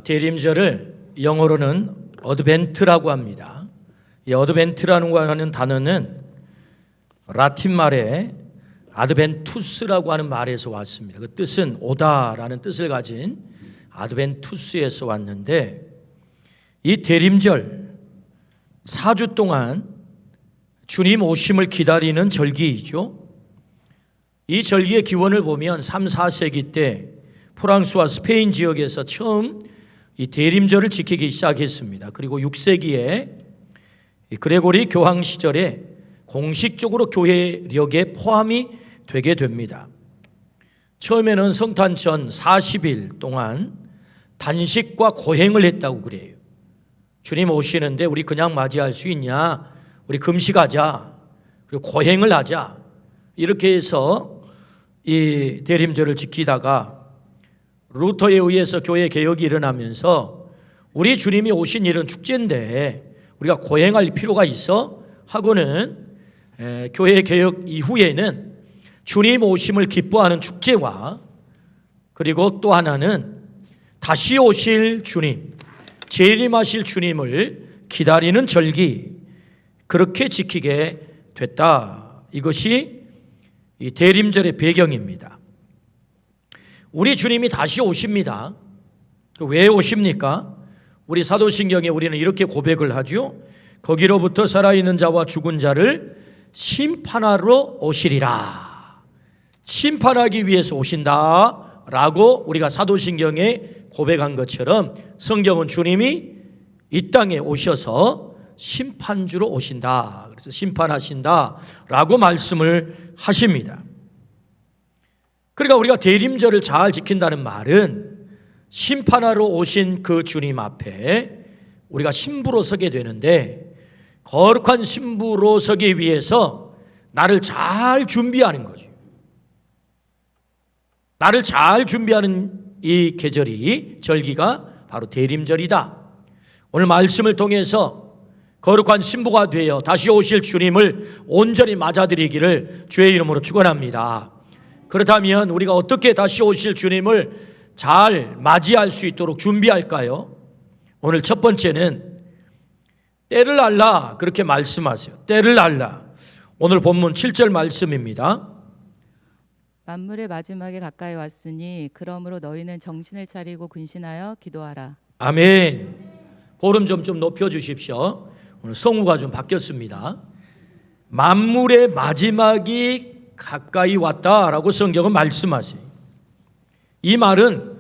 대림절을 영어로는 어드벤트라고 합니다. 이 어드벤트라는 하는 단어는 라틴 말의 아드벤투스라고 하는 말에서 왔습니다. 그 뜻은 오다라는 뜻을 가진 아드벤투스에서 왔는데, 이 대림절 4주 동안 주님 오심을 기다리는 절기이죠. 이 절기의 기원을 보면 3, 4세기 때 프랑스와 스페인 지역에서 처음 이 대림절을 지키기 시작했습니다. 그리고 6세기에 그레고리 교황 시절에 공식적으로 교회력에 포함이 되게 됩니다. 처음에는 성탄전 40일 동안 단식과 고행을 했다고 그래요. 주님 오시는데 우리 그냥 맞이할 수 있냐? 우리 금식하자. 그리고 고행을 하자. 이렇게 해서 이 대림절을 지키다가 루터에 의해서 교회 개혁이 일어나면서 우리 주님이 오신 일은 축제인데 우리가 고행할 필요가 있어 하고는 교회 개혁 이후에는 주님 오심을 기뻐하는 축제와, 그리고 또 하나는 다시 오실 주님, 재림하실 주님을 기다리는 절기, 그렇게 지키게 됐다. 이것이 이 대림절의 배경입니다. 우리 주님이 다시 오십니다. 왜 오십니까? 우리 사도신경에 우리는 이렇게 고백을 하죠. 거기로부터 살아있는 자와 죽은 자를 심판하러 오시리라. 심판하기 위해서 오신다라고 우리가 사도신경에 고백한 것처럼 성경은 주님이 이 땅에 오셔서 심판주로 오신다. 그래서 심판하신다라고 말씀을 하십니다. 그러니까 우리가 대림절을 잘 지킨다는 말은 심판하러 오신 그 주님 앞에 우리가 신부로 서게 되는데, 거룩한 신부로 서기 위해서 나를 잘 준비하는 거죠. 나를 잘 준비하는 이 계절이, 절기가 바로 대림절이다. 오늘 말씀을 통해서 거룩한 신부가 되어 다시 오실 주님을 온전히 맞아들이기를 주의 이름으로 축원합니다. 그렇다면 우리가 어떻게 다시 오실 주님을 잘 맞이할 수 있도록 준비할까요? 오늘 첫 번째는 때를 알라, 그렇게 말씀하세요. 때를 알라. 오늘 본문 7절 말씀입니다. 만물의 마지막에 가까이 왔으니 그러므로 너희는 정신을 차리고 근신하여 기도하라. 아멘. 볼음 좀 높여주십시오. 오늘 성우가 좀 바뀌었습니다. 만물의 마지막이 가까이 왔다라고 성경은 말씀하세요. 이 말은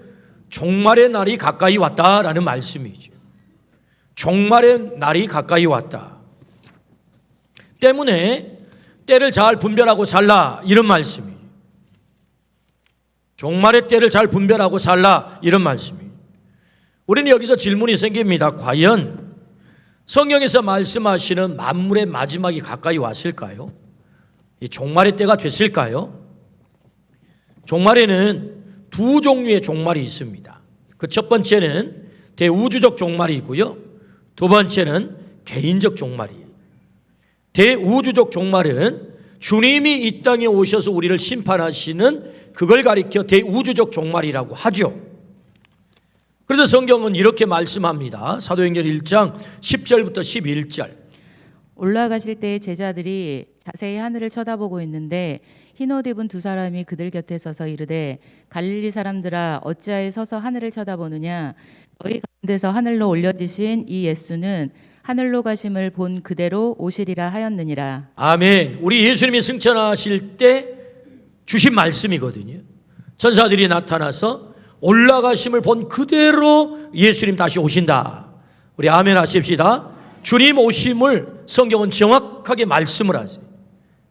종말의 날이 가까이 왔다라는 말씀이죠. 종말의 날이 가까이 왔다. 때문에 때를 잘 분별하고 살라, 이런 말씀이에요. 종말의 때를 잘 분별하고 살라, 이런 말씀이에요. 우리는 여기서 질문이 생깁니다. 과연 성경에서 말씀하시는 만물의 마지막이 가까이 왔을까요? 이 종말의 때가 됐을까요? 종말에는 두 종류의 종말이 있습니다. 그 첫 번째는 대우주적 종말이고요. 두 번째는 개인적 종말이에요. 대우주적 종말은 주님이 이 땅에 오셔서 우리를 심판하시는 그걸 가리켜 대우주적 종말이라고 하죠. 그래서 성경은 이렇게 말씀합니다. 사도행전 1장 10절부터 11절. 올라가실 때에 제자들이 자세히 하늘을 쳐다보고 있는데 흰 옷 입은 두 사람이 그들 곁에 서서 이르되 갈릴리 사람들아 어찌하여 서서 하늘을 쳐다보느냐. 너희 가운데서 하늘로 올려지신 이 예수는 하늘로 가심을 본 그대로 오시리라 하였느니라. 아멘. 우리 예수님이 승천하실 때 주신 말씀이거든요. 천사들이 나타나서 올라가심을 본 그대로 예수님 다시 오신다. 우리 아멘 하십시다. 주님 오심을 성경은 정확하게 말씀을 하세요.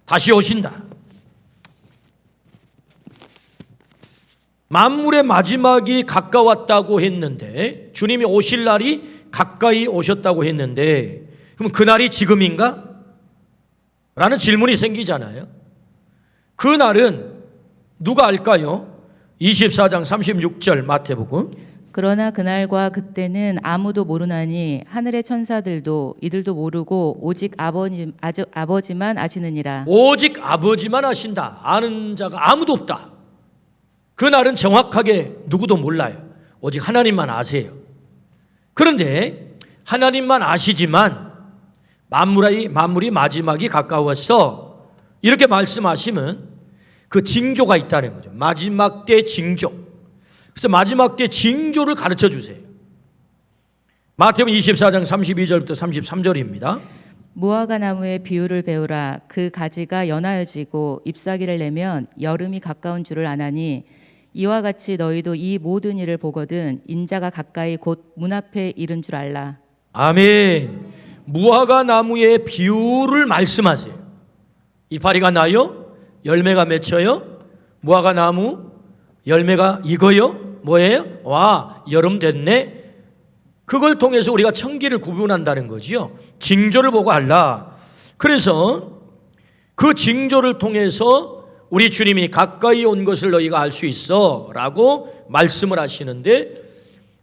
다시 오신다. 만물의 마지막이 가까웠다고 했는데, 주님이 오실 날이 가까이 오셨다고 했는데, 그럼 그날이 지금인가? 라는 질문이 생기잖아요. 그 날은 누가 알까요? 24장 36절 마태복음. 그러나 그날과 그때는 아무도 모르나니 하늘의 천사들도 이들도 모르고 오직 아버지만 아시느니라. 오직 아버지만 아신다. 아는 자가 아무도 없다. 그 날은 정확하게 누구도 몰라요. 오직 하나님만 아세요. 그런데 하나님만 아시지만 만물이 마지막이 가까웠어 이렇게 말씀하시면 그 징조가 있다는 거죠. 마지막 때 징조. 그래서 마지막 때 징조를 가르쳐 주세요. 마태복음 24장 32절부터 33절입니다. 무화과 나무의 비유를 배우라. 그 가지가 연하여지고 잎사귀를 내면 여름이 가까운 줄을 아나니 이와 같이 너희도 이 모든 일을 보거든 인자가 가까이 곧 문 앞에 이른 줄 알라. 아멘. 무화과 나무의 비유를 말씀하세요. 이파리가 나요? 열매가 맺혀요? 무화과 나무 열매가 익어요? 뭐예요? 와, 여름 됐네. 그걸 통해서 우리가 청기를 구분한다는 거지요. 징조를 보고 알라. 그래서 그 징조를 통해서 우리 주님이 가까이 온 것을 너희가 알 수 있어 라고 말씀을 하시는데,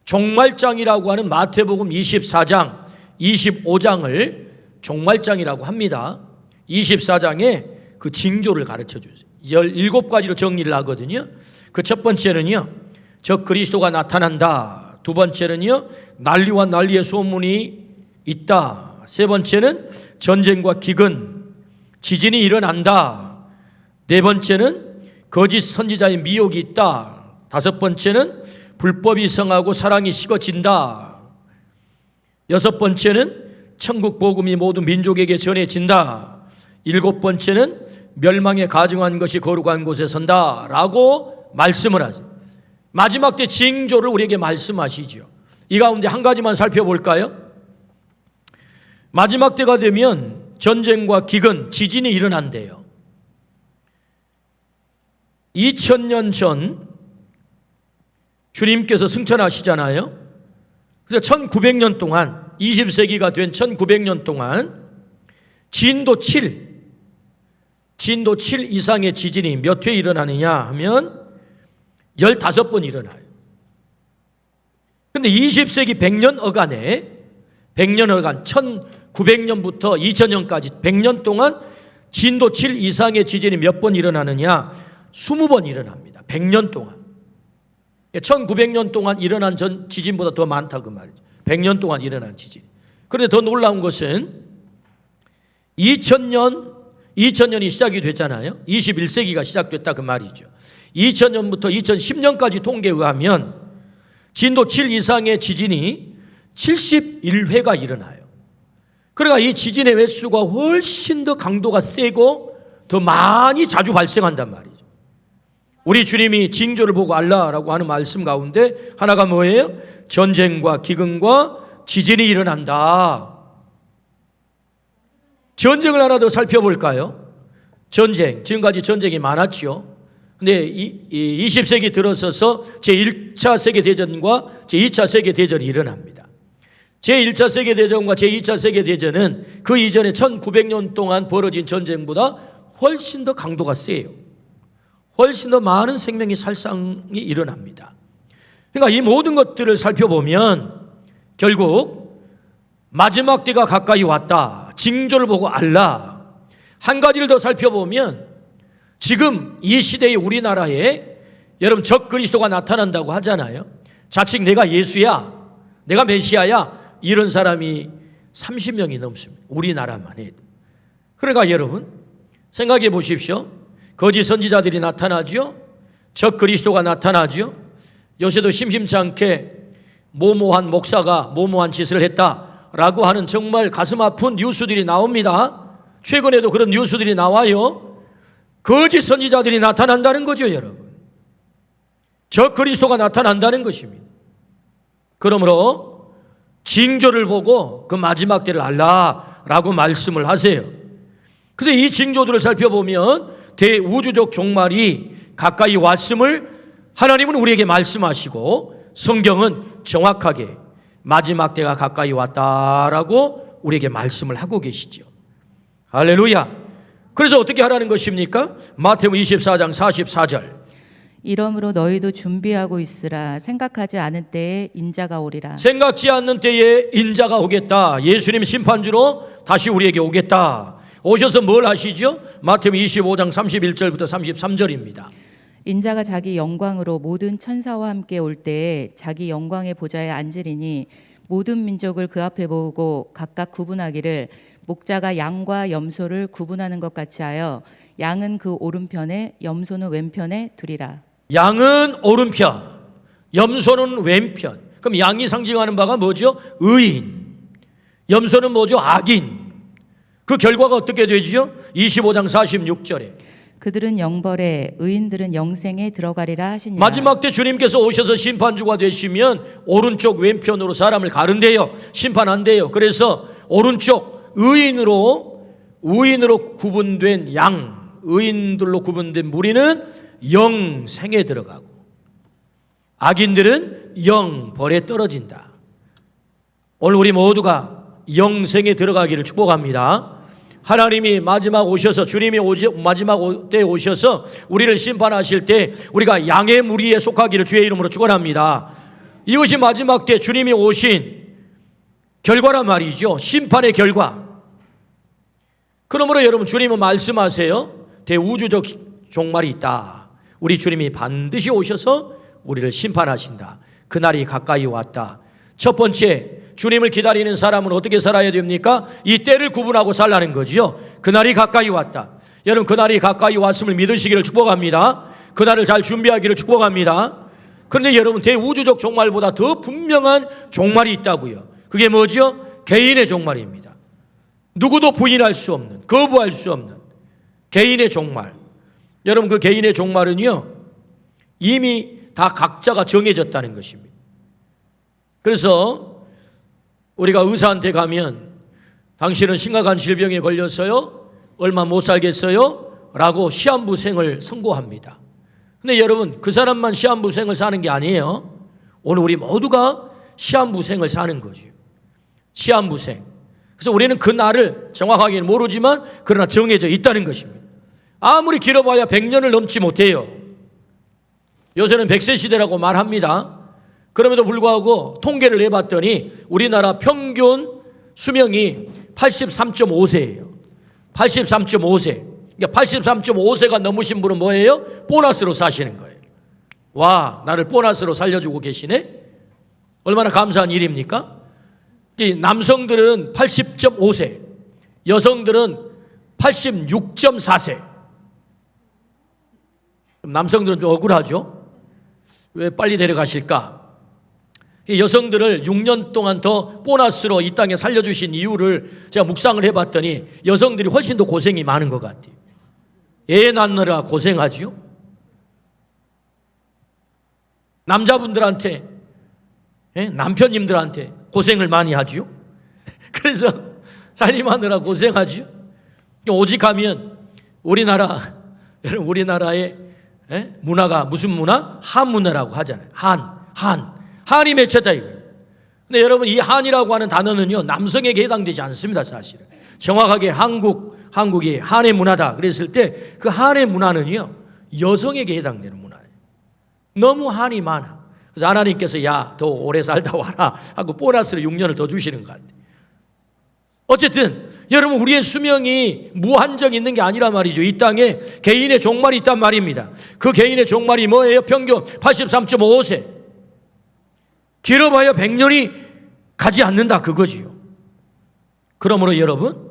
종말장이라고 하는 마태복음 24장 25장을 종말장이라고 합니다. 24장에 그 징조를 가르쳐 주세요. 17가지로 정리를 하거든요. 그 첫 번째는요, 저 그리스도가 나타난다. 두 번째는요, 난리와 난리의 소문이 있다. 세 번째는 전쟁과 기근, 지진이 일어난다. 네 번째는 거짓 선지자의 미혹이 있다. 다섯 번째는 불법이 성하고 사랑이 식어진다. 여섯 번째는 천국 복음이 모든 민족에게 전해진다. 일곱 번째는 멸망에 가증한 것이 거룩한 곳에 선다 라고 말씀을 하세요. 마지막 때 징조를 우리에게 말씀하시죠. 이 가운데 한 가지만 살펴볼까요? 마지막 때가 되면 전쟁과 기근, 지진이 일어난대요. 2000년 전 주님께서 승천하시잖아요. 그래서 1900년 동안, 20세기가 된 1900년 동안 진도 7 이상의 지진이 몇 회 일어나느냐 하면 15번 일어나요. 그런데 20세기 100년 어간에 1900년부터 2000년까지 100년 동안 진도 7 이상의 지진이 몇 번 일어나느냐? 20번 일어납니다. 100년 동안. 1900년 동안 일어난 전 지진보다 더 많다 그 말이죠. 100년 동안 일어난 지진. 그런데 더 놀라운 것은 2000년이 시작이 됐잖아요. 21세기가 시작됐다 그 말이죠. 2000년부터 2010년까지 통계에 의하면 진도 7 이상의 지진이 71회가 일어나요. 그러니까 이 지진의 횟수가 훨씬 더 강도가 세고 더 많이 자주 발생한단 말이죠. 우리 주님이 징조를 보고 알라라고 하는 말씀 가운데 하나가 뭐예요? 전쟁과 기근과 지진이 일어난다. 전쟁을 하나 더 살펴볼까요? 전쟁, 지금까지 전쟁이 많았죠. 근데 20세기 들어서서 제1차 세계대전과 제2차 세계대전이 일어납니다. 제1차 세계대전과 제2차 세계대전은 그 이전에 1900년 동안 벌어진 전쟁보다 훨씬 더 강도가 세요. 훨씬 더 많은 생명이 살상이 일어납니다. 그러니까 이 모든 것들을 살펴보면 결국 마지막 때가 가까이 왔다. 징조를 보고 알라. 한 가지를 더 살펴보면 지금 이 시대의 우리나라에 여러분 적 그리스도가 나타난다고 하잖아요. 자칭 내가 예수야, 내가 메시아야, 이런 사람이 30명이 넘습니다. 우리나라만 해도. 그러니까 여러분 생각해 보십시오. 거짓 선지자들이 나타나죠. 적 그리스도가 나타나죠. 요새도 심심치 않게 모모한 목사가 모모한 짓을 했다라고 하는 정말 가슴 아픈 뉴스들이 나옵니다. 최근에도 그런 뉴스들이 나와요. 거짓 선지자들이 나타난다는 거죠, 여러분. 적 그리스도가 나타난다는 것입니다. 그러므로 징조를 보고 그 마지막 때를 알라라고 말씀을 하세요. 그래서 이 징조들을 살펴보면 대우주적 종말이 가까이 왔음을 하나님은 우리에게 말씀하시고 성경은 정확하게 마지막 때가 가까이 왔다라고 우리에게 말씀을 하고 계시죠. 할렐루야. 그래서 어떻게 하라는 것입니까? 마태복음 24장 44절. 이러므로 너희도 준비하고 있으라. 생각하지 않은 때에 인자가 오리라. 생각지 않는 때에 인자가 오겠다. 예수님 심판주로 다시 우리에게 오겠다. 오셔서 뭘 하시죠? 마태복음 25장 31절부터 33절입니다. 인자가 자기 영광으로 모든 천사와 함께 올 때에 자기 영광의 보좌에 앉으리니 모든 민족을 그 앞에 모으고 각각 구분하기를 목자가 양과 염소를 구분하는 것 같이 하여 양은 그 오른편에 염소는 왼편에 두리라. 양은 오른편, 염소는 왼편. 그럼 양이 상징하는 바가 뭐죠? 의인. 염소는 뭐죠? 악인. 그 결과가 어떻게 되죠? 25장 46절에 그들은 영벌에 의인들은 영생에 들어가리라 하시니라. 마지막 때 주님께서 오셔서 심판주가 되시면 오른쪽 왼편으로 사람을 가른대요. 심판한대요. 그래서 오른쪽 의인으로 구분된 양, 의인들로 구분된 무리는 영생에 들어가고 악인들은 영벌에 떨어진다. 오늘 우리 모두가 영생에 들어가기를 축복합니다. 하나님이 마지막 오셔서 주님이 마지막 때 오셔서 우리를 심판하실 때 우리가 양의 무리에 속하기를 주의 이름으로 축원합니다. 이것이 마지막 때 주님이 오신 결과란 말이죠. 심판의 결과. 그러므로 여러분 주님은 말씀하세요. 대우주적 종말이 있다. 우리 주님이 반드시 오셔서 우리를 심판하신다. 그날이 가까이 왔다. 첫 번째, 주님을 기다리는 사람은 어떻게 살아야 됩니까? 이 때를 구분하고 살라는 거지요. 그날이 가까이 왔다. 여러분 그날이 가까이 왔음을 믿으시기를 축복합니다. 그날을 잘 준비하기를 축복합니다. 그런데 여러분 대우주적 종말보다 더 분명한 종말이 있다고요. 그게 뭐죠? 개인의 종말입니다. 누구도 부인할 수 없는, 거부할 수 없는 개인의 종말. 여러분 그 개인의 종말은요 이미 다 각자가 정해졌다는 것입니다. 그래서 우리가 의사한테 가면 당신은 심각한 질병에 걸렸어요? 얼마 못 살겠어요? 라고 시한부생을 선고합니다. 근데 여러분 그 사람만 시한부생을 사는 게 아니에요. 오늘 우리 모두가 시한부생을 사는 거죠. 시한부생. 그래서 우리는 그 날을 정확하게는 모르지만 그러나 정해져 있다는 것입니다. 아무리 길어봐야 100년을 넘지 못해요. 요새는 100세 시대라고 말합니다. 그럼에도 불구하고 통계를 해봤더니 우리나라 평균 수명이 83.5세예요. 83.5세. 그러니까 83.5세가 넘으신 분은 뭐예요? 보너스로 사시는 거예요. 와, 나를 보너스로 살려주고 계시네? 얼마나 감사한 일입니까? 이 남성들은 80.5세, 여성들은 86.4세. 남성들은 좀 억울하죠? 왜 빨리 데려가실까? 여성들을 6년 동안 더 보너스로 이 땅에 살려주신 이유를 제가 묵상을 해봤더니 여성들이 훨씬 더 고생이 많은 것 같아요. 애 낳느라 고생하지요. 남자분들한테, 남편님들한테 고생을 많이 하지요. 그래서 살림하느라 고생하지요. 오직 하면 여러분 우리나라의 문화가 무슨 문화? 한문화라고 하잖아요. 한이 맺혔다 이거예요. 근데 여러분 이 한이라고 하는 단어는요 남성에게 해당되지 않습니다. 사실은 정확하게 한국이 한의 문화다 그랬을 때 그 한의 문화는요 여성에게 해당되는 문화예요. 너무 한이 많아. 그래서 하나님께서 야 더 오래 살다 와라 하고 보너스로 6년을 더 주시는 것 같아요. 어쨌든 여러분 우리의 수명이 무한정 있는 게 아니란 말이죠. 이 땅에 개인의 종말이 있단 말입니다. 그 개인의 종말이 뭐예요? 평균 83.5세. 길어봐야 100년이 가지 않는다 그거지요. 그러므로 여러분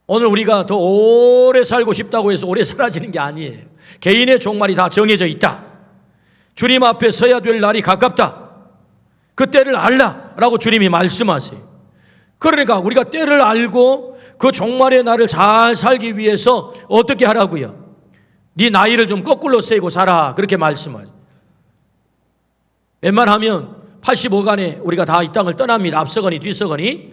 오늘 우리가 더 오래 살고 싶다고 해서 오래 사라지는 게 아니에요. 개인의 종말이 다 정해져 있다. 주님 앞에 서야 될 날이 가깝다. 그 때를 알라라고 주님이 말씀하세요. 그러니까 우리가 때를 알고 그 종말의 날을 잘 살기 위해서 어떻게 하라고요? 네 나이를 좀 거꾸로 세고 살아 그렇게 말씀하세요. 웬만하면 85간에 우리가 다 이 땅을 떠납니다. 앞서거니 뒤서거니.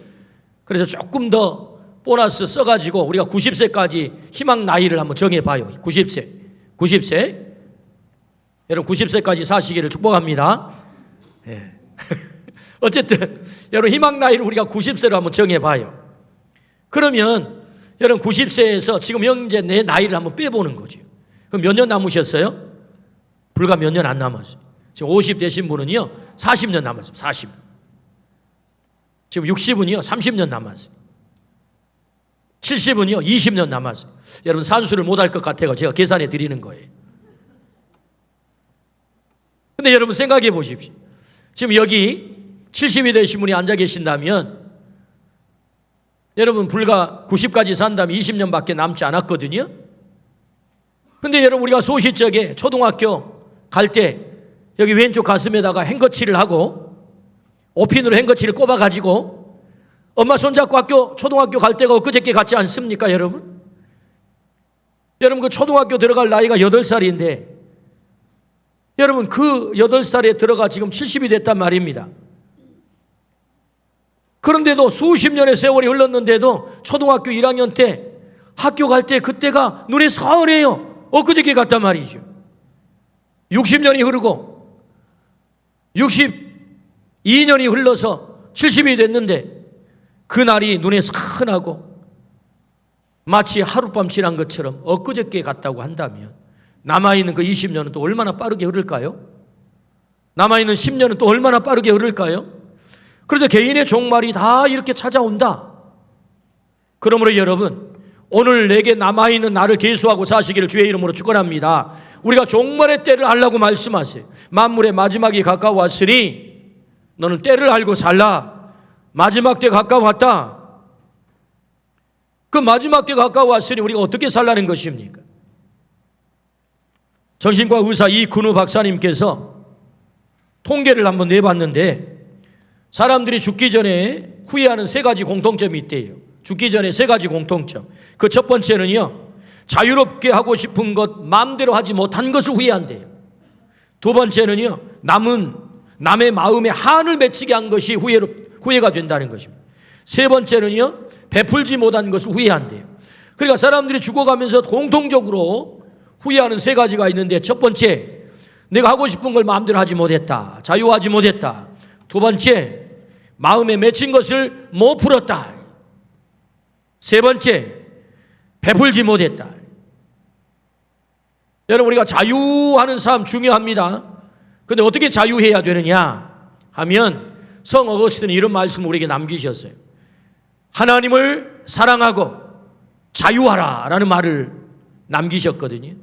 그래서 조금 더 보너스 써가지고 우리가 90세까지 희망 나이를 한번 정해봐요. 90세. 여러분 90세까지 사시기를 축복합니다. 예. 어쨌든 여러분 희망 나이를 우리가 90세로 한번 정해봐요. 그러면 여러분 90세에서 지금 현재 내 나이를 한번 빼보는 거죠. 그럼 몇 년 남으셨어요? 불과 몇 년 안 남았어요. 지금 50 되신 분은요 40년 남았어요. 40. 지금 60은요 30년 남았어요. 70은요 20년 남았어요. 여러분 산수를 못할 것 같아서 제가 계산해 드리는 거예요. 근데 여러분 생각해 보십시오. 지금 여기 70이 되신 분이 앉아 계신다면 여러분 불과 90까지 산다면 20년밖에 남지 않았거든요. 근데 여러분 우리가 소시적에 초등학교 갈 때 여기 왼쪽 가슴에다가 행거치를 하고 오핀으로 행거치를 꼽아가지고 엄마 손잡고 초등학교 갈 때가 엊그저께 같지 않습니까 여러분? 여러분 그 초등학교 들어갈 나이가 8살인데 여러분 그 8살에 들어가 지금 70이 됐단 말입니다. 그런데도 수십 년의 세월이 흘렀는데도 초등학교 1학년 때 학교 갈 때 그때가 눈에 선해요. 엊그저께 갔단 말이죠. 60년이 흐르고 62년이 흘러서 70이 됐는데 그날이 눈에 선하고 마치 하룻밤 지난 것처럼 엊그저께 갔다고 한다면 남아있는 그 20년은 또 얼마나 빠르게 흐를까요? 남아있는 10년은 또 얼마나 빠르게 흐를까요? 그래서 개인의 종말이 다 이렇게 찾아온다. 그러므로 여러분 오늘 내게 남아있는 나를 계수하고 사시기를 주의 이름으로 축원합니다. 우리가 종말의 때를 알라고 말씀하세요. 만물의 마지막이 가까웠으니 너는 때를 알고 살라. 마지막 때 가까웠다. 그 마지막 때 가까웠으니 우리가 어떻게 살라는 것입니까? 정신과 의사 이근우 박사님께서 통계를 한번 내봤는데 사람들이 죽기 전에 후회하는 3가지 공통점이 있대요. 죽기 전에 3가지 공통점. 그 첫 번째는요, 자유롭게 하고 싶은 것 마음대로 하지 못한 것을 후회한대요. 두 번째는요, 남의 마음에 한을 맺히게 한 것이 후회가 된다는 것입니다. 세 번째는요, 베풀지 못한 것을 후회한대요. 그러니까 사람들이 죽어가면서 공통적으로 후회하는 3가지가 있는데 첫 번째, 내가 하고 싶은 걸 마음대로 하지 못했다. 자유하지 못했다. 두 번째, 마음에 맺힌 것을 못 풀었다. 세 번째, 베풀지 못했다. 여러분 우리가 자유하는 삶 중요합니다. 그런데 어떻게 자유해야 되느냐 하면 성 어거스틴은 이런 말씀을 우리에게 남기셨어요. 하나님을 사랑하고 자유하라 라는 말을 남기셨거든요.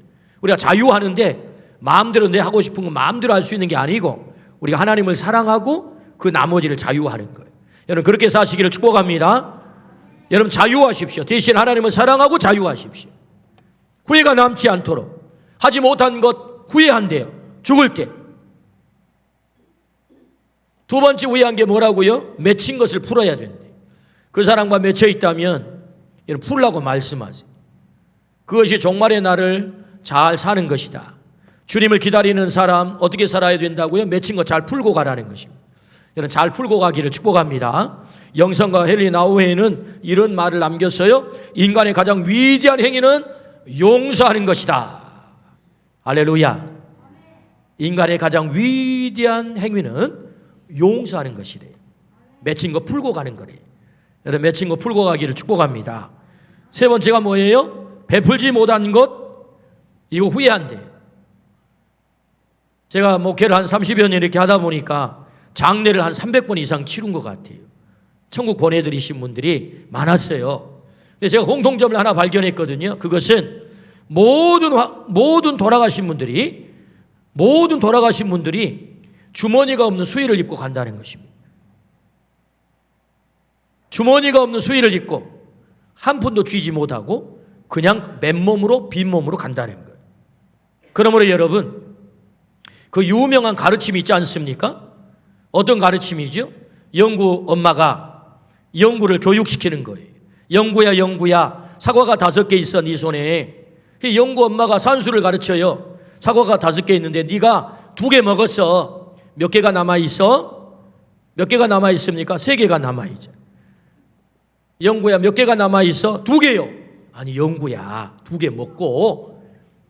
우리가 자유하는데 마음대로 내 하고 싶은 거 마음대로 할 수 있는 게 아니고 우리가 하나님을 사랑하고 그 나머지를 자유하는 거예요. 여러분 그렇게 사시기를 축복합니다. 여러분 자유하십시오. 대신 하나님을 사랑하고 자유하십시오. 후회가 남지 않도록. 하지 못한 것 후회한대요. 죽을 때. 두 번째 후회한 게 뭐라고요? 맺힌 것을 풀어야 된대. 그 사람과 맺혀 있다면 여러분 풀라고 말씀하세요. 그것이 종말의 날을 잘 사는 것이다. 주님을 기다리는 사람 어떻게 살아야 된다고요? 맺힌 거 잘 풀고 가라는 것입니다. 여러분 잘 풀고 가기를 축복합니다. 영성과 헨리 나우에는 이런 말을 남겼어요. 인간의 가장 위대한 행위는 용서하는 것이다. 할렐루야. 인간의 가장 위대한 행위는 용서하는 것이래요. 맺힌 거 풀고 가는 거래요. 여러분 맺힌 거 풀고 가기를 축복합니다. 세 번째가 뭐예요? 베풀지 못한 것 이거 후회한대요. 제가 목회를 한 30여 년 이렇게 하다 보니까 장례를 한 300번 이상 치른 것 같아요. 천국 보내드리신 분들이 많았어요. 근데 제가 공통점을 하나 발견했거든요. 그것은 모든 돌아가신 분들이 주머니가 없는 수의를 입고 간다는 것입니다. 주머니가 없는 수의를 입고 한 푼도 쥐지 못하고 그냥 맨몸으로 빈몸으로 간다는 거예요. 그러므로 여러분 그 유명한 가르침이 있지 않습니까? 어떤 가르침이죠? 영구 엄마가 영구를 교육시키는 거예요. 영구야 사과가 5개 있어 네 손에. 영구 엄마가 산수를 가르쳐요. 사과가 5개 있는데 네가 2개 먹었어. 몇 개가 남아있어? 몇 개가 남아있습니까? 3개가 남아있죠. 영구야 몇 개가 남아있어? 2개요. 아니 영구야 2개 먹고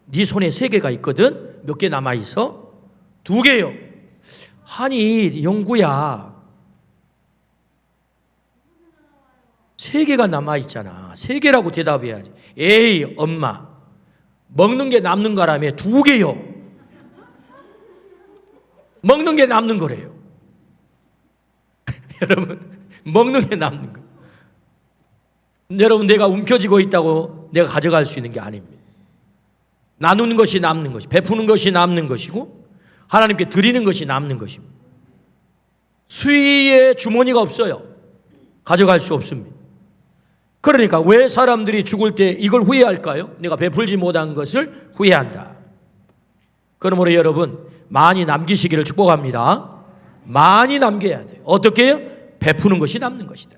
네 손에 3개가 있거든. 몇 개 남아있어? 2개요. 아니 영구야 3개가 남아있잖아. 3개라고 대답해야지. 에이 엄마 먹는 게 남는 거라며 2개요. 먹는 게 남는 거래요. 여러분 먹는 게 남는 거. 여러분 내가 움켜쥐고 있다고 내가 가져갈 수 있는 게 아닙니다. 나누는 것이 남는 것이, 베푸는 것이 남는 것이고 하나님께 드리는 것이 남는 것입니다. 수위에 주머니가 없어요. 가져갈 수 없습니다. 그러니까 왜 사람들이 죽을 때 이걸 후회할까요? 내가 베풀지 못한 것을 후회한다. 그러므로 여러분 많이 남기시기를 축복합니다. 많이 남겨야 돼요. 어떻게 해요? 베푸는 것이 남는 것이다.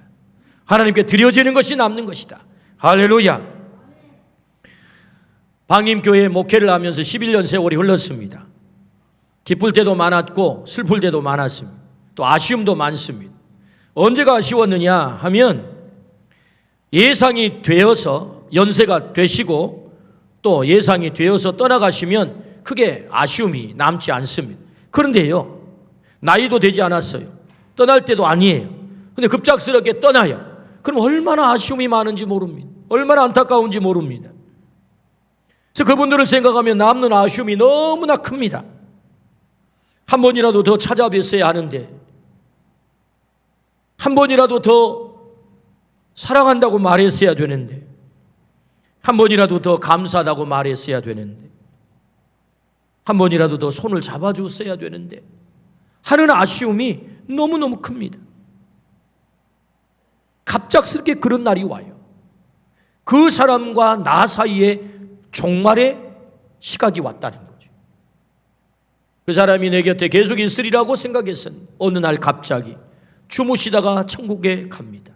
하나님께 드려지는 것이 남는 것이다. 할렐루야. 방임교회 목회를 하면서 11년 세월이 흘렀습니다. 기쁠 때도 많았고 슬플 때도 많았습니다. 또 아쉬움도 많습니다. 언제가 아쉬웠느냐 하면 예상이 되어서 연세가 되시고 또 예상이 되어서 떠나가시면 크게 아쉬움이 남지 않습니다. 그런데요, 나이도 되지 않았어요. 떠날 때도 아니에요. 근데 급작스럽게 떠나요. 그럼 얼마나 아쉬움이 많은지 모릅니다. 얼마나 안타까운지 모릅니다. 그래서 그분들을 생각하면 남는 아쉬움이 너무나 큽니다. 한 번이라도 더 찾아뵀어야 하는데, 한 번이라도 더 사랑한다고 말했어야 되는데, 한 번이라도 더 감사하다고 말했어야 되는데, 한 번이라도 더 손을 잡아줬어야 되는데 하는 아쉬움이 너무너무 큽니다. 갑작스럽게 그런 날이 와요. 그 사람과 나 사이에 종말의 시각이 왔다는 거죠. 그 사람이 내 곁에 계속 있으리라고 생각했었는데 어느 날 갑자기 주무시다가 천국에 갑니다.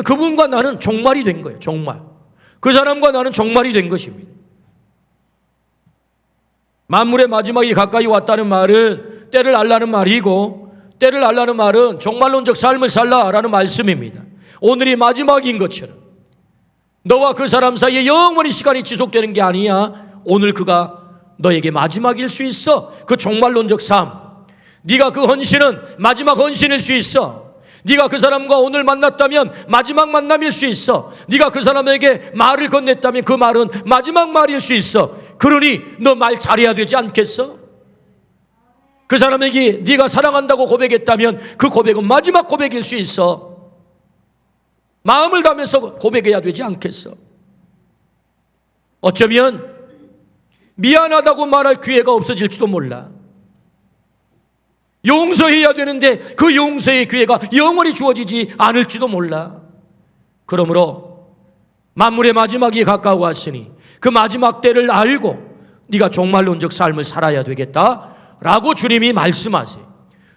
그분과 나는 종말이 된 거예요. 종말. 그 사람과 나는 종말이 된 것입니다. 만물의 마지막이 가까이 왔다는 말은 때를 알라는 말이고, 때를 알라는 말은 종말론적 삶을 살라라는 말씀입니다. 오늘이 마지막인 것처럼 너와 그 사람 사이에 영원히 시간이 지속되는 게 아니야. 오늘 그가 너에게 마지막일 수 있어. 그 종말론적 삶, 네가 그 헌신은 마지막 헌신일 수 있어. 네가 그 사람과 오늘 만났다면 마지막 만남일 수 있어. 네가 그 사람에게 말을 건넸다면 그 말은 마지막 말일 수 있어. 그러니 너 말 잘해야 되지 않겠어? 그 사람에게 네가 사랑한다고 고백했다면 그 고백은 마지막 고백일 수 있어. 마음을 담아서 고백해야 되지 않겠어? 어쩌면 미안하다고 말할 기회가 없어질지도 몰라. 용서해야 되는데 그 용서의 기회가 영원히 주어지지 않을지도 몰라. 그러므로 만물의 마지막이 가까워왔으니 그 마지막 때를 알고 네가 종말론적 삶을 살아야 되겠다라고 주님이 말씀하세요.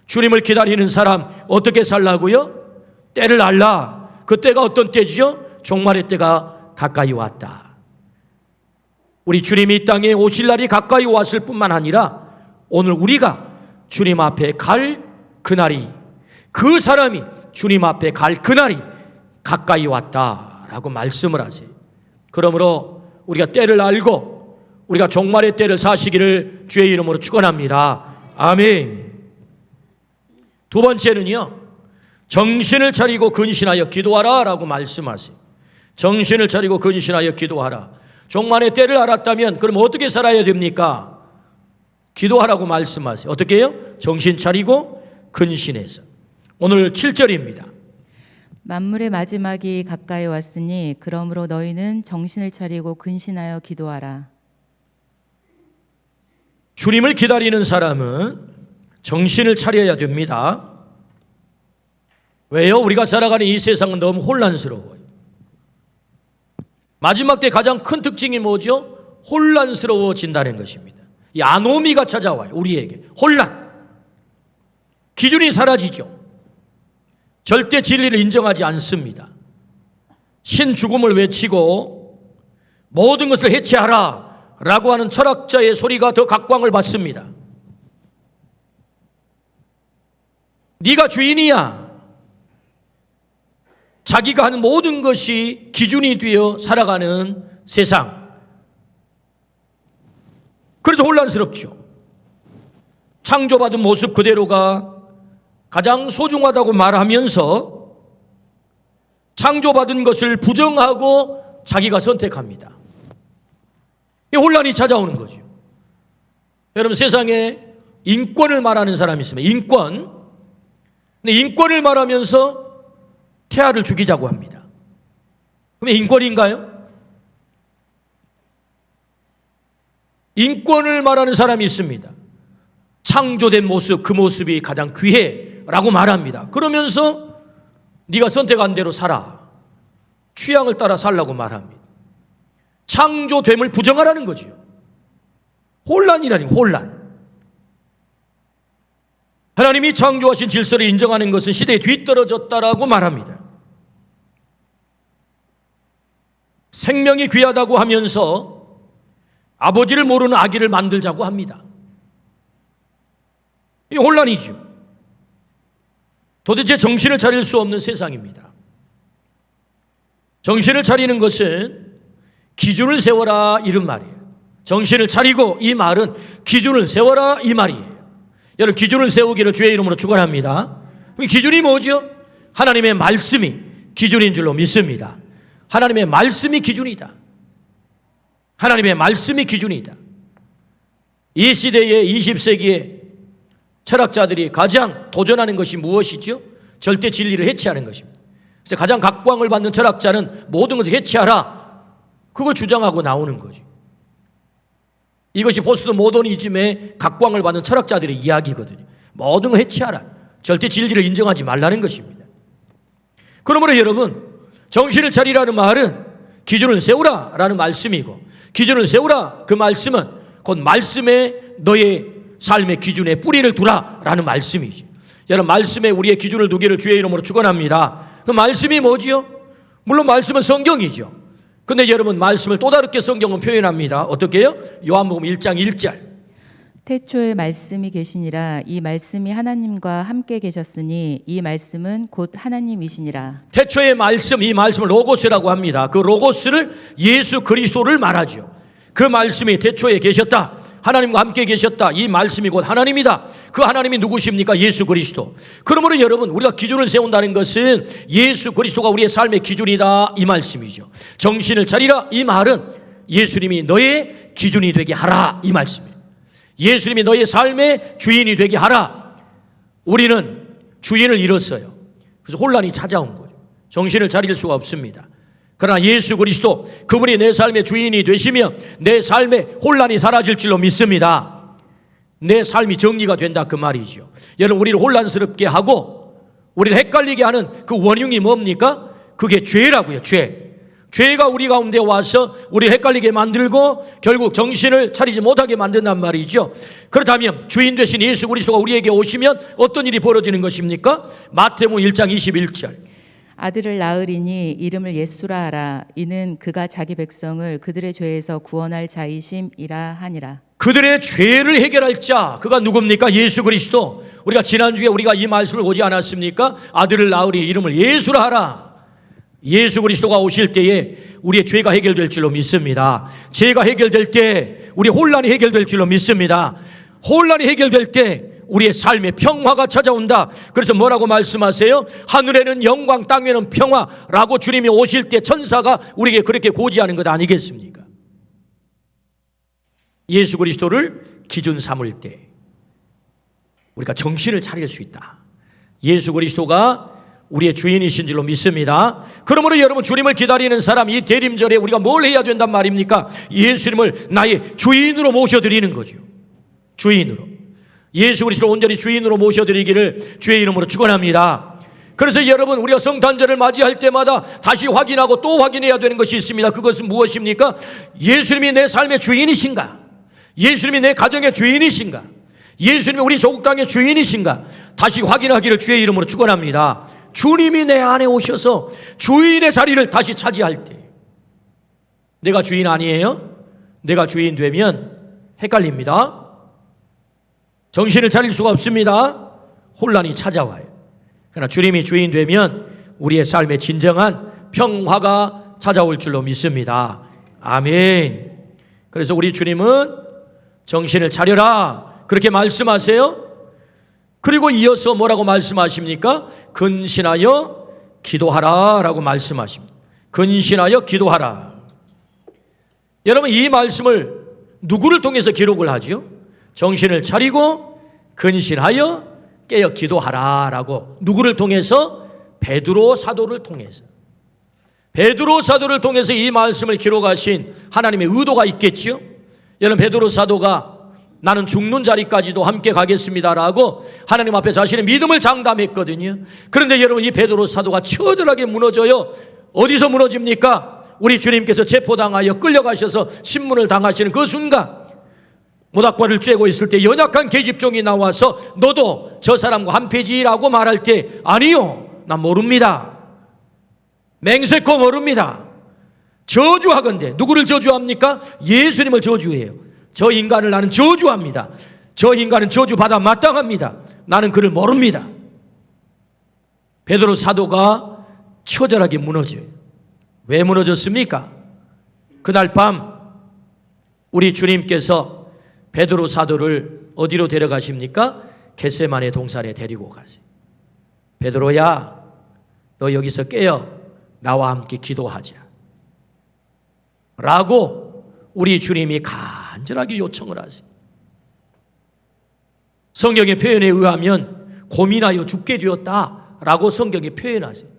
주님을 기다리는 사람 어떻게 살라고요? 때를 알라. 그 때가 어떤 때지요? 종말의 때가 가까이 왔다. 우리 주님이 이 땅에 오실 날이 가까이 왔을 뿐만 아니라 오늘 우리가 주님 앞에 갈 그날이, 그 사람이 주님 앞에 갈 그날이 가까이 왔다라고 말씀을 하세요. 그러므로 우리가 때를 알고 우리가 종말의 때를 사시기를 주의 이름으로 축원합니다. 아멘. 두 번째는요, 정신을 차리고 근신하여 기도하라 라고 말씀하세요. 정신을 차리고 근신하여 기도하라. 종말의 때를 알았다면 그럼 어떻게 살아야 됩니까? 기도하라고 말씀하세요. 어떻게 해요? 정신 차리고 근신해서. 오늘 7절입니다. 만물의 마지막이 가까이 왔으니 그러므로 너희는 정신을 차리고 근신하여 기도하라. 주님을 기다리는 사람은 정신을 차려야 됩니다. 왜요? 우리가 살아가는 이 세상은 너무 혼란스러워요. 마지막 때 가장 큰 특징이 뭐죠? 혼란스러워진다는 것입니다. 이 아노미가 찾아와요. 우리에게 혼란, 기준이 사라지죠. 절대 진리를 인정하지 않습니다. 신죽음을 외치고 모든 것을 해체하라 라고 하는 철학자의 소리가 더 각광을 받습니다. 네가 주인이야. 자기가 하는 모든 것이 기준이 되어 살아가는 세상. 그래서 혼란스럽죠. 창조받은 모습 그대로가 가장 소중하다고 말하면서 창조받은 것을 부정하고 자기가 선택합니다. 이 혼란이 찾아오는 거죠. 여러분, 세상에 인권을 말하는 사람이 있습니다. 인권. 근데 인권을 말하면서 태아를 죽이자고 합니다. 그럼 인권인가요? 인권을 말하는 사람이 있습니다. 창조된 모습, 그 모습이 가장 귀해 라고 말합니다. 그러면서 네가 선택한 대로 살아. 취향을 따라 살라고 말합니다. 창조됨을 부정하라는 거지요. 혼란이라니, 혼란. 하나님이 창조하신 질서를 인정하는 것은 시대에 뒤떨어졌다라고 말합니다. 생명이 귀하다고 하면서 아버지를 모르는 아기를 만들자고 합니다. 이 혼란이죠. 도대체 정신을 차릴 수 없는 세상입니다. 정신을 차리는 것은 기준을 세워라 이런 말이에요. 정신을 차리고 이 말은 기준을 세워라 이 말이에요. 여러분 기준을 세우기를 주의 이름으로 축원합니다. 기준이 뭐죠? 하나님의 말씀이 기준인 줄로 믿습니다. 하나님의 말씀이 기준이다. 하나님의 말씀이 기준이다. 이 시대의 20세기에 철학자들이 가장 도전하는 것이 무엇이죠? 절대 진리를 해체하는 것입니다. 그래서 가장 각광을 받는 철학자는 모든 것을 해체하라. 그걸 주장하고 나오는 거죠. 이것이 포스트 모더니즘의 각광을 받는 철학자들의 이야기거든요. 모든 걸 해체하라. 절대 진리를 인정하지 말라는 것입니다. 그러므로 여러분, 정신을 차리라는 말은 기준을 세우라라는 말씀이고, 기준을 세우라 그 말씀은 곧 말씀에 너의 삶의 기준에 뿌리를 두라라는 말씀이죠. 여러분 말씀에 우리의 기준을 두기를 주의 이름으로 축원합니다. 그 말씀이 뭐지요? 물론 말씀은 성경이죠. 근데 여러분 말씀을 또 다르게 성경은 표현합니다. 어떻게 해요? 요한복음 1장 1절. 태초에 말씀이 계시니라. 이 말씀이 하나님과 함께 계셨으니 이 말씀은 곧 하나님이시니라. 태초의 말씀, 이 말씀을 로고스라고 합니다. 그 로고스를 예수 그리스도를 말하죠. 그 말씀이 태초에 계셨다. 하나님과 함께 계셨다. 이 말씀이 곧 하나님이다. 그 하나님이 누구십니까? 예수 그리스도. 그러므로 여러분 우리가 기준을 세운다는 것은 예수 그리스도가 우리의 삶의 기준이다 이 말씀이죠. 정신을 차리라 이 말은 예수님이 너의 기준이 되게 하라 이 말씀이에요. 예수님이 너의 삶의 주인이 되게 하라. 우리는 주인을 잃었어요. 그래서 혼란이 찾아온 거죠. 정신을 차릴 수가 없습니다. 그러나 예수 그리스도 그분이 내 삶의 주인이 되시면 내 삶의 혼란이 사라질 줄로 믿습니다. 내 삶이 정리가 된다 그 말이죠. 여러분 우리를 혼란스럽게 하고 우리를 헷갈리게 하는 그 원흉이 뭡니까? 그게 죄라고요. 죄가 우리 가운데 와서 우리를 헷갈리게 만들고 결국 정신을 차리지 못하게 만든단 말이죠. 그렇다면 주인 되신 예수 그리스도가 우리에게 오시면 어떤 일이 벌어지는 것입니까? 마태복음 1장 21절. 아들을 낳으리니 이름을 예수라 하라. 이는 그가 자기 백성을 그들의 죄에서 구원할 자이심이라 하니라. 그들의 죄를 해결할 자, 그가 누굽니까? 예수 그리스도. 우리가 지난주에 우리가 이 말씀을 보지 않았습니까? 아들을 낳으리 이름을 예수라 하라. 예수 그리스도가 오실 때에 우리의 죄가 해결될 줄로 믿습니다. 죄가 해결될 때 우리의 혼란이 해결될 줄로 믿습니다. 혼란이 해결될 때 우리의 삶에 평화가 찾아온다. 그래서 뭐라고 말씀하세요? 하늘에는 영광, 땅에는 평화라고 주님이 오실 때 천사가 우리에게 그렇게 고지하는 것 아니겠습니까? 예수 그리스도를 기준 삼을 때 우리가 정신을 차릴 수 있다. 예수 그리스도가 우리의 주인이신 줄로 믿습니다. 그러므로 여러분 주님을 기다리는 사람 이 대림절에 우리가 뭘 해야 된단 말입니까? 예수님을 나의 주인으로 모셔드리는 거죠. 주인으로. 예수 그리스도 온전히 주인으로 모셔드리기를 주의 이름으로 축원합니다. 그래서 여러분 우리가 성탄절을 맞이할 때마다 다시 확인하고 또 확인해야 되는 것이 있습니다. 그것은 무엇입니까? 예수님이 내 삶의 주인이신가? 예수님이 내 가정의 주인이신가? 예수님이 우리 조국 땅의 주인이신가? 다시 확인하기를 주의 이름으로 축원합니다. 주님이 내 안에 오셔서 주인의 자리를 다시 차지할 때 내가 주인 아니에요? 내가 주인 되면 헷갈립니다. 정신을 차릴 수가 없습니다. 혼란이 찾아와요. 그러나 주님이 주인 되면 우리의 삶에 진정한 평화가 찾아올 줄로 믿습니다. 아멘. 그래서 우리 주님은 정신을 차려라 그렇게 말씀하세요. 그리고 이어서 뭐라고 말씀하십니까? 근신하여 기도하라 라고 말씀하십니다. 근신하여 기도하라. 여러분 이 말씀을 누구를 통해서 기록을 하죠? 정신을 차리고 근신하여 깨어 기도하라 라고 누구를 통해서? 베드로 사도를 통해서. 베드로 사도를 통해서 이 말씀을 기록하신 하나님의 의도가 있겠지요. 여러분 베드로 사도가 나는 죽는 자리까지도 함께 가겠습니다라고 하나님 앞에 자신의 믿음을 장담했거든요. 그런데 여러분, 이 베드로 사도가 처절하게 무너져요. 어디서 무너집니까? 우리 주님께서 체포당하여 끌려가셔서 신문을 당하시는 그 순간, 모닥발을 쬐고 있을 때 연약한 계집종이 나와서 너도 저 사람과 한패지라고 말할 때, 아니요, 난 모릅니다. 맹세코 모릅니다. 저주하건대. 누구를 저주합니까? 예수님을 저주해요. 저 인간을 나는 저주합니다. 저 인간은 저주받아 마땅합니다. 나는 그를 모릅니다. 베드로 사도가 처절하게 무너져요. 왜 무너졌습니까? 그날 밤 우리 주님께서 베드로 사도를 어디로 데려가십니까? 겟세마네 동산에 데리고 가세요. 베드로야, 너 여기서 깨어 나와 함께 기도하자 라고 우리 주님이 간절하게 요청을 하세요. 성경의 표현에 의하면 고민하여 죽게 되었다라고 성경에 표현하세요.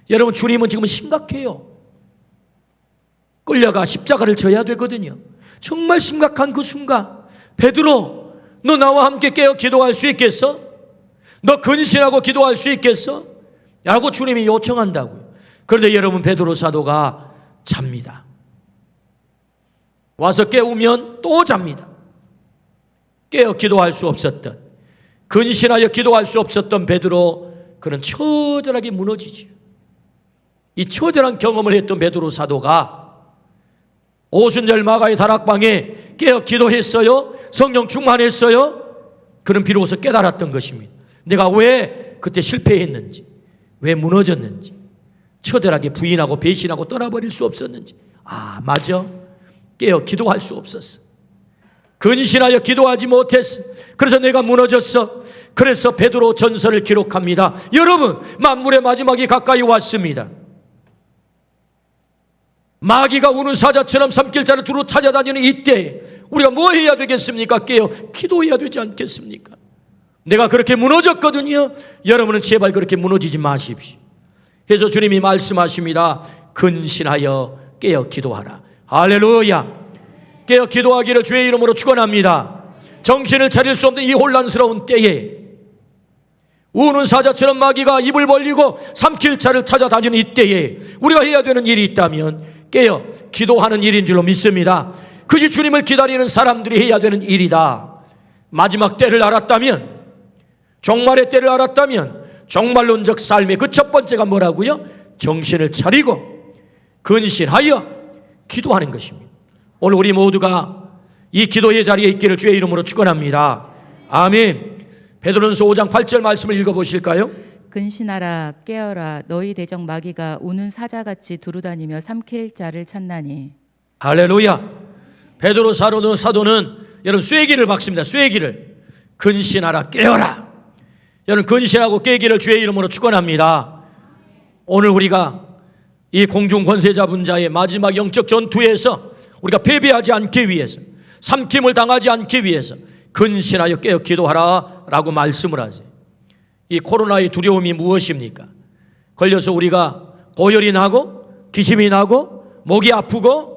여러분, 주님은 지금 심각해요. 끌려가 십자가를 져야 되거든요. 정말 심각한 그 순간, 베드로, 너 나와 함께 깨어 기도할 수 있겠어? 너 근신하고 기도할 수 있겠어? 라고 주님이 요청한다고요. 그런데 여러분, 베드로 사도가 잡니다. 와서 깨우면 또 잡니다. 깨어 기도할 수 없었던, 근신하여 기도할 수 없었던 베드로, 그는 처절하게 무너지죠. 이 처절한 경험을 했던 베드로 사도가 오순절 마가의 다락방에 깨어 기도했어요. 성령 충만했어요. 그는 비로소 깨달았던 것입니다. 내가 왜 그때 실패했는지, 왜 무너졌는지, 처절하게 부인하고 배신하고 떠나버릴 수 없었는지. 아, 맞아. 깨어 기도할 수 없었어. 근신하여 기도하지 못했어. 그래서 내가 무너졌어. 그래서 베드로 전서를 기록합니다. 여러분, 만물의 마지막이 가까이 왔습니다. 마귀가 우는 사자처럼 삼킬자를 두루 찾아다니는 이때 우리가 뭐 해야 되겠습니까? 깨어 기도해야 되지 않겠습니까? 내가 그렇게 무너졌거든요. 여러분은 제발 그렇게 무너지지 마십시오. 그래서 주님이 말씀하십니다. 근신하여 깨어 기도하라. 할렐루야. 깨어 기도하기를 주의 이름으로 축원합니다. 정신을 차릴 수 없는 이 혼란스러운 때에 우는 사자처럼 마귀가 입을 벌리고 삼킬 자를 찾아다니는 이때에 우리가 해야 되는 일이 있다면 깨어 기도하는 일인 줄로 믿습니다. 그것이 주님을 기다리는 사람들이 해야 되는 일이다. 마지막 때를 알았다면, 종말의 때를 알았다면, 종말론적 삶의 그 첫 번째가 뭐라고요? 정신을 차리고 근신하여 기도하는 것입니다. 오늘 우리 모두가 이 기도의 자리에 있기를 주의 이름으로 축원합니다. 아멘. 베드로전서 5장 8절 말씀을 읽어보실까요? 근신하라, 깨어라, 너희 대적 마귀가 우는 사자같이 두루다니며 삼킬 자를 찾나니. 할렐루야. 베드로 사도는 여러분 쐐기를 박습니다. 쐐기를. 근신하라, 깨어라. 여러분 근신하고 깨기를 주의 이름으로 축원합니다. 오늘 우리가 이 공중 권세자 분자의 마지막 영적 전투에서 우리가 패배하지 않기 위해서, 삼킴을 당하지 않기 위해서 근신하여 깨어 기도하라 라고 말씀을 하세요. 이 코로나의 두려움이 무엇입니까? 걸려서 우리가 고열이 나고 기침이 나고 목이 아프고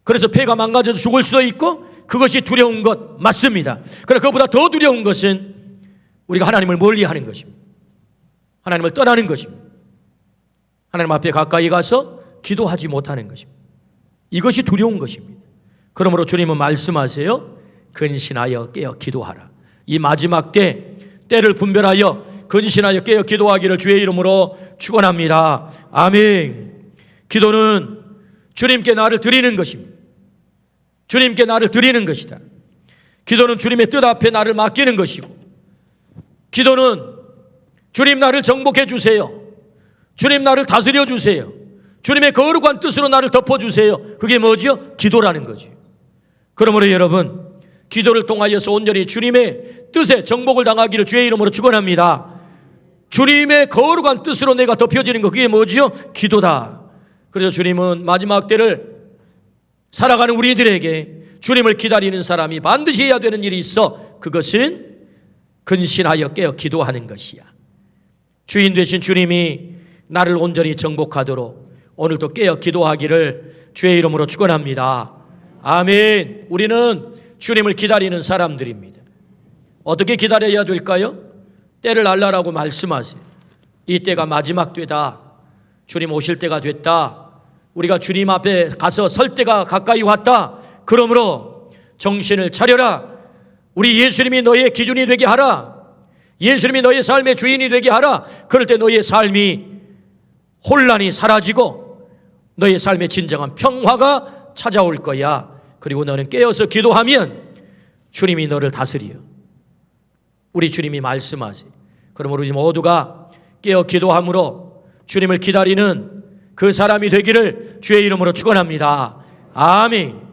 그래서 폐가 망가져서 죽을 수도 있고, 그것이 두려운 것 맞습니다. 그러나 그것보다 더 두려운 것은 우리가 하나님을 멀리하는 것입니다. 하나님을 떠나는 것입니다. 하나님 앞에 가까이 가서 기도하지 못하는 것입니다. 이것이 두려운 것입니다. 그러므로 주님은 말씀하세요. 근신하여 깨어 기도하라. 이 마지막 때를 분별하여 근신하여 깨어 기도하기를 주의 이름으로 축원합니다. 아멘. 기도는 주님께 나를 드리는 것입니다. 주님께 나를 드리는 것이다. 기도는 주님의 뜻 앞에 나를 맡기는 것이고, 기도는 주님 나를 정복해 주세요. 주님 나를 다스려 주세요. 주님의 거룩한 뜻으로 나를 덮어주세요. 그게 뭐죠? 기도라는 거죠. 그러므로 여러분, 기도를 통하여서 온전히 주님의 뜻에 정복을 당하기를 주의 이름으로 축원합니다. 주님의 거룩한 뜻으로 내가 덮여지는 것, 그게 뭐죠? 기도다. 그래서 주님은 마지막 때를 살아가는 우리들에게 주님을 기다리는 사람이 반드시 해야 되는 일이 있어. 그것은 근신하여 깨어 기도하는 것이야. 주인 되신 주님이 나를 온전히 정복하도록 오늘도 깨어 기도하기를 주의 이름으로 축원합니다. 아멘. 우리는 주님을 기다리는 사람들입니다. 어떻게 기다려야 될까요? 때를 알라라고 말씀하세요. 이 때가 마지막 때다. 주님 오실 때가 됐다. 우리가 주님 앞에 가서 설 때가 가까이 왔다. 그러므로 정신을 차려라. 우리 예수님이 너의 기준이 되게 하라. 예수님이 너의 삶의 주인이 되게 하라. 그럴 때 너의 삶이 혼란이 사라지고 너의 삶의 진정한 평화가 찾아올 거야. 그리고 너는 깨어서 기도하면 주님이 너를 다스려. 우리 주님이 말씀하세요. 그러므로 우리 모두가 깨어 기도함으로 주님을 기다리는 그 사람이 되기를 주의 이름으로 축원합니다. 아멘.